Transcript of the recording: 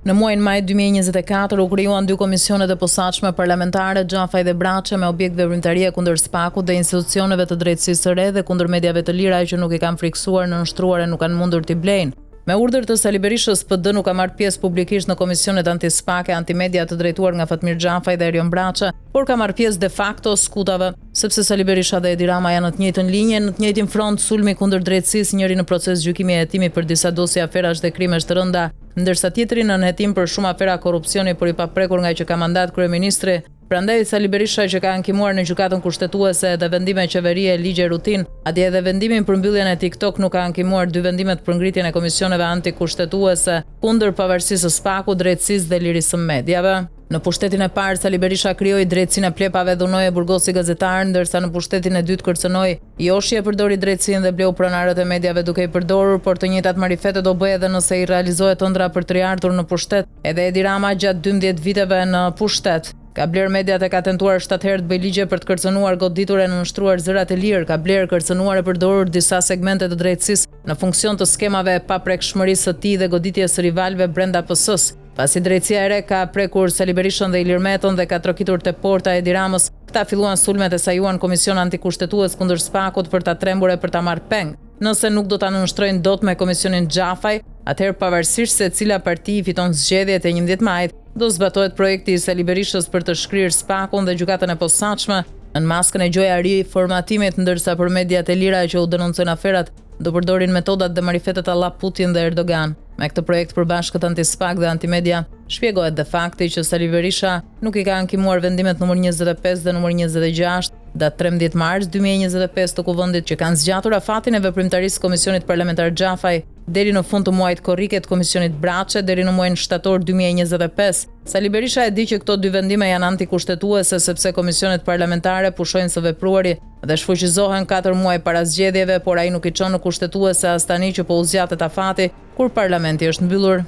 Në muajin maj 2024 u krijuan dy komisionet e posaçme parlamentare, Xhafaj dhe Braçe, me objekt veprimtarie kundër SPAK-ut dhe institucioneve të drejtësisë së re dhe kundër mediave të lira që nuk i kanë friksuar, nënshtruar e nuk kanë mundur t'i blejnë. Me urdhër të Sali Berishës, PD nuk ka marrë pjesë publikisht në komisionet anti-SPAK e antimedia të drejtuar nga Fatmir Xhafaj dhe Erion Braçe, por ka marrë pjesë de facto skutave, sepse Sali Berisha dhe Edi Rama janë në të njëjtën linjë, në të njëjtin front sulmi kundër drejtësisë, njëri në proces gjykimi e hetimi për disa dosje aferash dhe krimesh të rënda, ndërsa tjetri në hetim për shumë afera korrupsioni por i paprekur nga që ka mandat kryeministri. Prandaj Sali Berisha që ka ankimuar në gjykatën kushtetuese dhe vendime qeverie ligje rutin, atje edhe vendimin për mbylljen e TikTok nuk ka ankimuar dy vendimet për ngritjen e komisioneve antikushtetuese kundër pavarësisë së SPAK-ut, drejtësisë dhe lirisë së mediave. Në pushtetin e parë, Sali Berisha krijoi drejtësinë e plepave, dhunoi e burgosi gazetar, ndërsa në pushtetin e dytë kërcënoi Joshi e përdori drejtësinë dhe bleu pronarët e mediave duke i përdorur, por të njëjtat marifete do bëj edhe nëse i realizohet ëndra për të riardhur në pushtet, edhe Edi Rama gjatë 12 viteve në pushtet. Ka bler mediat e ka tentuar 7 herë të bëjë ligje për të kërcënuar, goditur e nënshtruar zërat e lirë, ka bler, kërcënuar e përdorur disa segmente të drejtësisë në funksion të skemave e paprekshmërisë së tij dhe goditjes së rivalëve brenda PS-s. Pasi drejtësia e re ka prekur Sali Berishën dhe Ilir Meton dhe ka trokitur te porta e Edi Ramës, këta filluan sulmet e sajuan komision antikushtetues kundër SPAK-ut për ta trembur e për ta marrë peng. Nëse nuk do ta nënshtrojnë dot me komisionin Xhafaj, atëherë pavarësisht se cila parti i fiton zgjedhjet e 11 majit, do zbatohet projekti i Sali Berishës për të shkrirë SPAK-un dhe gjykatën e posaçme në maskën e gjoja riformatimit, ndërsa për mediat e lira që u denoncojnë aferat do përdorin metodat dhe marifetet alla Putin dhe Erdogan. Me këtë projekt përbashkët anti-SPAK dhe antimedia, shpjegohet dhe fakti që Sali Berisha nuk i ka ankimuar vendimet nr. 25 dhe nr. 26 datë 13 mars 2025 të Kuvendit që kanë zgjatur afatin e veprimtarisë Komisionit Parlamentar Xhafaj deri në fund të muajit korriket Komisionit Braçe deri në muajin shtator 2025. Sali Berisha e di që këto dy vendime janë antikushtetuese sepse komisionet parlamentare pushojnë së vepruari dhe shfuqizohen 4 muaj para zgjedhjeve, por ai nuk i çon në kushtetuese as tani që po u zgjatet afati kur parlamenti është mbyllur.